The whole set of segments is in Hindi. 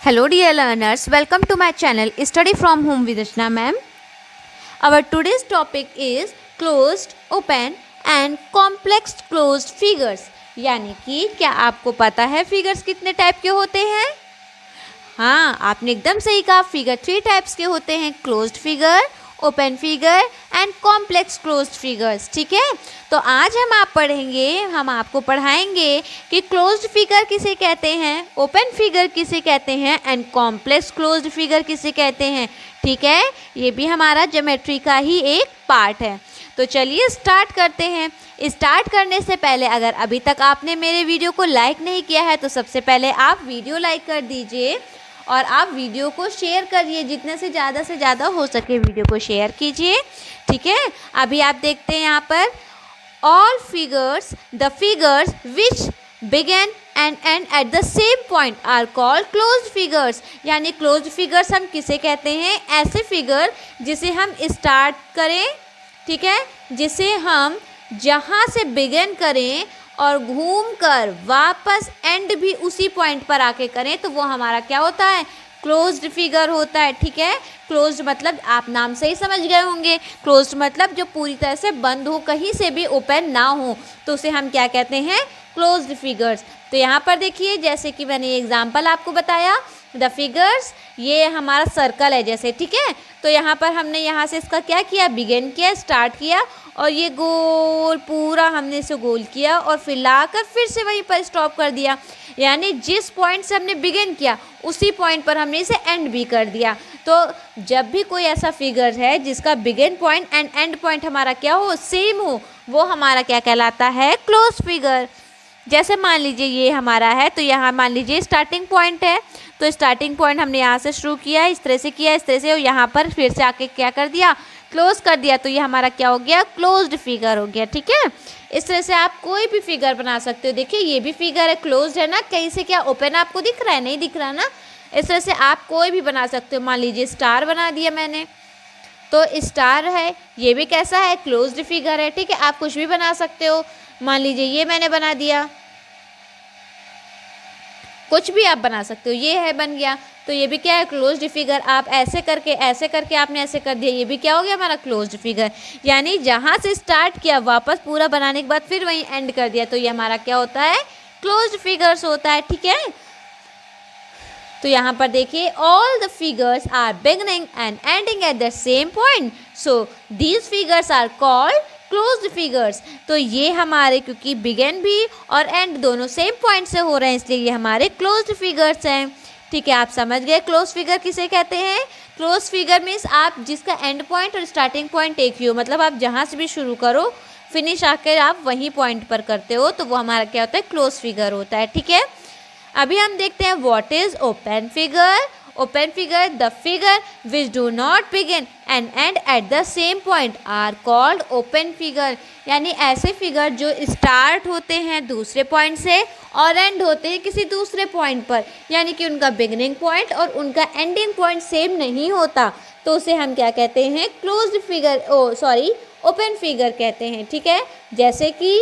Hello dear learners, welcome to my channel Study from Home with Rachna ma'am. Our today's topic is closed, open and complex closed figures. यानी कि क्या आपको पता है फिगर्स कितने टाइप के होते हैं? हाँ, आपने एकदम सही कहा। फिगर 3 टाइप्स के होते हैं, closed figure, open figure and complex closed figures. ठीक है, तो आज हम आपको पढ़ाएंगे कि क्लोज्ड फिगर किसे कहते हैं, ओपन फिगर किसे कहते हैं एंड कॉम्प्लेक्स क्लोज्ड फिगर किसे कहते हैं। ठीक है, ये भी हमारा ज्योमेट्री का ही एक पार्ट है। तो चलिए स्टार्ट करते हैं। स्टार्ट करने से पहले अगर अभी तक आपने मेरे वीडियो को लाइक नहीं किया है तो सबसे पहले आप वीडियो लाइक कर दीजिए और आप वीडियो को शेयर करिए, जितने से ज़्यादा हो सके वीडियो को शेयर कीजिए। ठीक है, अभी आप देखते हैं यहाँ पर all figures, the figures which begin and end at the same point are called closed figures. यानी क्लोज्ड फिगर्स हम किसे कहते हैं, ऐसे फिगर जिसे हम स्टार्ट करें, ठीक है, जिसे हम जहाँ से बिगेन करें और घूमकर वापस एंड भी उसी पॉइंट पर आके करें तो वो हमारा क्या होता है, क्लोज्ड फिगर होता है। ठीक है, क्लोज्ड मतलब आप नाम से ही समझ गए होंगे, क्लोज्ड मतलब जो पूरी तरह से बंद हो, कहीं से भी ओपन ना हो, तो उसे हम क्या कहते हैं, क्लोज्ड फिगर्स। तो यहाँ पर देखिए, जैसे कि मैंने एग्जाम्पल आपको बताया, द फिगर्स, ये हमारा सर्कल है जैसे, ठीक है, तो यहाँ पर हमने यहाँ से इसका क्या किया, बिगिन किया, स्टार्ट किया और ये गोल पूरा हमने इसे गोल किया और फिर लाकर फिर से वहीं पर स्टॉप कर दिया। यानी जिस पॉइंट से हमने बिगिन किया उसी पॉइंट पर हमने इसे एंड भी कर दिया। तो जब भी कोई ऐसा फिगर है जिसका begin point and and point हमारा क्या हो, सेम हो, वो हमारा क्या कहलाता है, क्लोज फिगर। जैसे मान लीजिए ये हमारा है, तो यहाँ मान लीजिए स्टार्टिंग पॉइंट है, तो स्टार्टिंग पॉइंट हमने यहाँ से शुरू किया, इस तरह से किया, इस तरह से, और यहाँ पर फिर से आके क्या कर दिया, क्लोज कर दिया, तो ये हमारा क्या हो गया, क्लोज्ड फिगर हो गया। ठीक है, इस तरह से आप कोई भी फिगर बना सकते हो। देखिए ये भी फिगर है, क्लोज्ड है ना, कहीं से क्या ओपन आपको दिख रहा है, नहीं दिख रहा ना। इस तरह से आप कोई भी बना सकते हो। मान लीजिए स्टार बना दिया मैंने, तो स्टार है, ये भी कैसा है, क्लोज्ड फिगर है। ठीक है, आप कुछ भी बना सकते हो। मान लीजिए ये मैंने बना दिया, कुछ भी आप बना सकते हो, ये है बन गया, तो ये भी क्या है, क्लोज्ड फिगर। आप ऐसे करके आपने ऐसे कर दिया, ये भी क्या हो गया हमारा क्लोज्ड फिगर। यानी जहाँ से स्टार्ट किया वापस पूरा बनाने के बाद फिर वहीं एंड कर दिया, तो ये हमारा क्या होता है, क्लोज्ड फिगर्स होता है। ठीक है, तो यहाँ पर देखिए, all the figures are beginning and ending at the same point, so these figures are called closed figures. तो ये हमारे, क्योंकि बिगन भी और एंड दोनों सेम पॉइंट से हो रहे हैं, इसलिए ये हमारे क्लोज्ड फिगर्स हैं। ठीक है, आप समझ गए क्लोज फिगर किसे कहते हैं। क्लोज फिगर मीन्स आप जिसका एंड पॉइंट और स्टार्टिंग पॉइंट एक ही हो, मतलब आप जहाँ से भी शुरू करो फिनिश आकर आप वहीं पॉइंट पर करते हो, तो वो हमारा क्या होता है, क्लोज फिगर होता है। ठीक है, अभी हम देखते हैं what is open figure. Open figure, the figure which do not begin and end at the same point are called open figure. यानी ऐसे फिगर जो स्टार्ट होते हैं दूसरे पॉइंट से और एंड होते हैं किसी दूसरे पॉइंट पर, यानी कि उनका बिगिनिंग पॉइंट और उनका एंडिंग पॉइंट सेम नहीं होता, तो उसे हम क्या कहते हैं, क्लोज्ड फिगर, ओपन फिगर कहते हैं। ठीक है, जैसे कि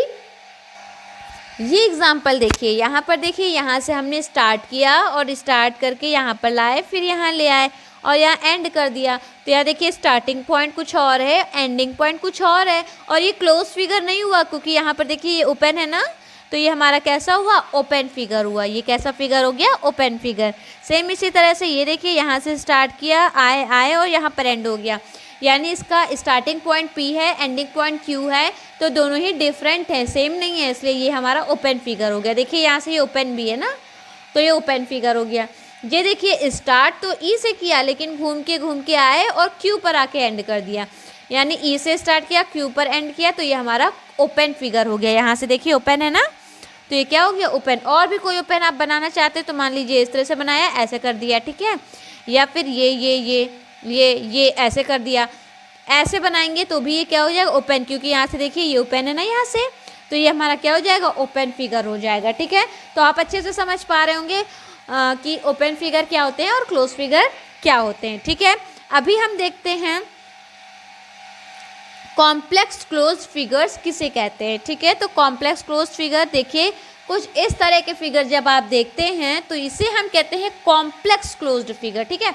ये एग्जाम्पल देखिए, यहाँ पर देखिए, यहाँ से हमने स्टार्ट किया और स्टार्ट करके यहाँ पर लाए, फिर यहाँ ले आए और यहाँ एंड कर दिया, तो यहाँ देखिए स्टार्टिंग पॉइंट कुछ और है, एंडिंग पॉइंट कुछ और है, और ये क्लोज फिगर नहीं हुआ, क्योंकि यहाँ पर देखिए ये ओपन है ना, तो ये हमारा कैसा हुआ, ओपन फिगर हुआ। ये कैसा फिगर हो गया, ओपन फिगर। सेम इसी तरह से ये देखिए, यहाँ से स्टार्ट किया, आए और यहाँ पर एंड हो गया, यानी इसका स्टार्टिंग पॉइंट P है, एंडिंग पॉइंट Q है, तो दोनों ही डिफरेंट हैं, सेम नहीं है, इसलिए ये हमारा ओपन फिगर हो गया। देखिए यहाँ से ये ओपन भी है ना, तो ये ओपन फिगर हो गया। ये देखिए स्टार्ट तो E से किया, लेकिन घूम के आए और Q पर आके एंड कर दिया, यानी E से स्टार्ट किया, Q पर एंड किया, तो ये हमारा ओपन फिगर हो गया। यहाँ से देखिए ओपन है ना, तो ये क्या हो गया, ओपन। और भी कोई ओपन आप बनाना चाहते हो तो मान लीजिए इस तरह से बनाया, ऐसे कर दिया, ठीक है, या फिर ये ऐसे कर दिया, ऐसे बनाएंगे तो भी ये क्या हो जाएगा, ओपन, क्योंकि यहाँ से देखिए ये ओपन है ना यहाँ से, तो ये हमारा क्या हो जाएगा, ओपन फिगर हो जाएगा। ठीक है, तो आप अच्छे से समझ पा रहे होंगे कि ओपन फिगर क्या होते हैं और क्लोज फिगर क्या होते हैं। ठीक है, अभी हम देखते हैं कॉम्प्लेक्स क्लोज फिगर्स किसे कहते हैं। ठीक है, तो कॉम्प्लेक्स क्लोज फिगर देखिए, कुछ इस तरह के फिगर जब आप देखते हैं तो इसे हम कहते हैं कॉम्प्लेक्स क्लोज्ड फिगर, ठीक है।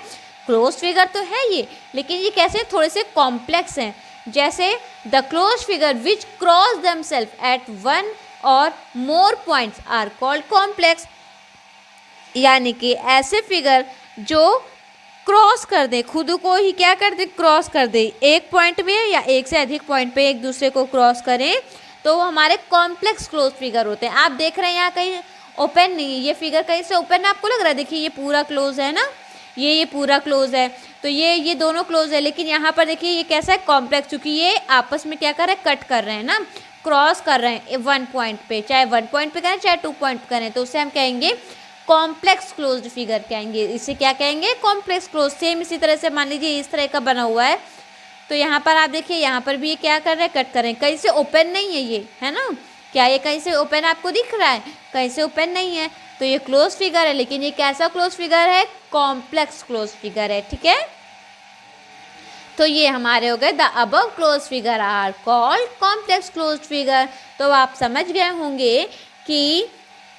क्लोज फिगर तो है ये, लेकिन ये कैसे थोड़े से कॉम्प्लेक्स हैं। जैसे the close figure which cross themselves at one or more points are called complex, यानी कि ऐसे फिगर जो क्रॉस कर दे, खुद को ही क्या कर दे, क्रॉस कर दे, एक पॉइंट में या एक से अधिक पॉइंट पे एक दूसरे को क्रॉस करें, तो वो हमारे कॉम्प्लेक्स क्लोज फिगर होते हैं। आप देख रहे हैं यहाँ कहीं ओपन नहीं है, ये फिगर कहीं से ओपन आपको लग रहा है, देखिए ये पूरा क्लोज है ना, ये पूरा क्लोज है, तो ये दोनों क्लोज है, लेकिन यहाँ पर देखिए ये कैसा है, कॉम्प्लेक्स, क्योंकि ये आपस में क्या कर रहे हैं, कट कर रहे हैं ना, क्रॉस कर रहे हैं वन पॉइंट पे, चाहे वन पॉइंट पे करें चाहे 2 पॉइंट करें, तो उसे हम कहेंगे कॉम्प्लेक्स क्लोज्ड फिगर कहेंगे। इसे क्या कहेंगे, कॉम्प्लेक्स क्लोज। सेम इसी तरह से मान लीजिए इस तरह का बना हुआ है, तो यहाँ पर आप देखिए यहाँ पर भी ये क्या कर रहे हैं, कट कर रहे हैं, कहीं से ओपन नहीं है ये, है ना, क्या ये कहीं से ओपन आपको दिख रहा है, कहीं से ओपन नहीं है, तो ये क्लोज फिगर है, लेकिन ये कैसा क्लोज फिगर है, कॉम्प्लेक्स क्लोज फिगर है, ठीक है। तो ये हमारे हो गए the above close figure are called complex close figure. तो आप समझ गए होंगे कि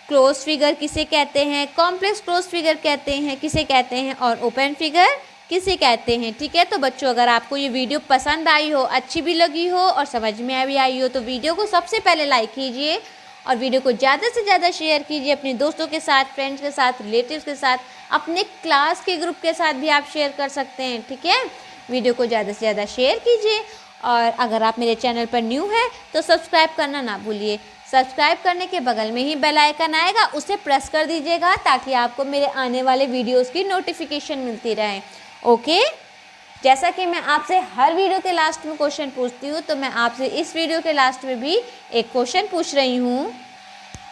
क्लोज फिगर किसे कहते हैं, कॉम्प्लेक्स क्लोज फिगर कहते हैं किसे कहते हैं, और ओपन फिगर किसे कहते हैं, ठीक है। तो बच्चों अगर आपको ये वीडियो पसंद आई हो, अच्छी भी लगी हो और समझ में भी आई हो, तो वीडियो को सबसे पहले लाइक कीजिए और वीडियो को ज़्यादा से ज़्यादा शेयर कीजिए अपने दोस्तों के साथ, फ्रेंड्स के साथ, रिलेटिव्स के साथ, अपने क्लास के ग्रुप के साथ भी आप शेयर कर सकते हैं, ठीक है। वीडियो को ज़्यादा से ज़्यादा शेयर कीजिए, और अगर आप मेरे चैनल पर न्यू हैं तो सब्सक्राइब करना ना भूलिए। सब्सक्राइब करने के बगल में ही बेल आइकन आएगा, उसे प्रेस कर दीजिएगा ताकि आपको मेरे आने वाले वीडियोस की नोटिफिकेशन मिलती रहे, ओके। जैसा कि मैं आपसे हर वीडियो के लास्ट में क्वेश्चन पूछती हूँ, तो मैं आपसे इस वीडियो के लास्ट में भी एक क्वेश्चन पूछ रही हूँ,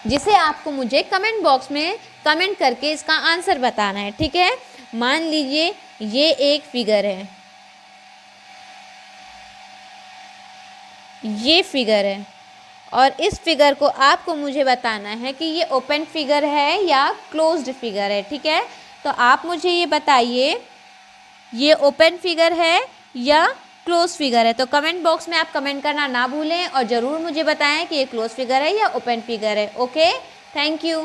जिसे आपको मुझे कमेंट बॉक्स में कमेंट करके इसका आंसर बताना है, ठीक है। मान लीजिए ये एक फिगर है, ये फिगर है, और इस फिगर को आपको मुझे बताना है कि ये ओपन फिगर है या क्लोज्ड फिगर है, ठीक है। तो आप मुझे ये बताइए, ये ओपन फिगर है या क्लोज फिगर है। तो कमेंट बॉक्स में आप कमेंट करना ना भूलें और ज़रूर मुझे बताएं कि ये क्लोज फिगर है या ओपन फिगर है, ओके। Thank you.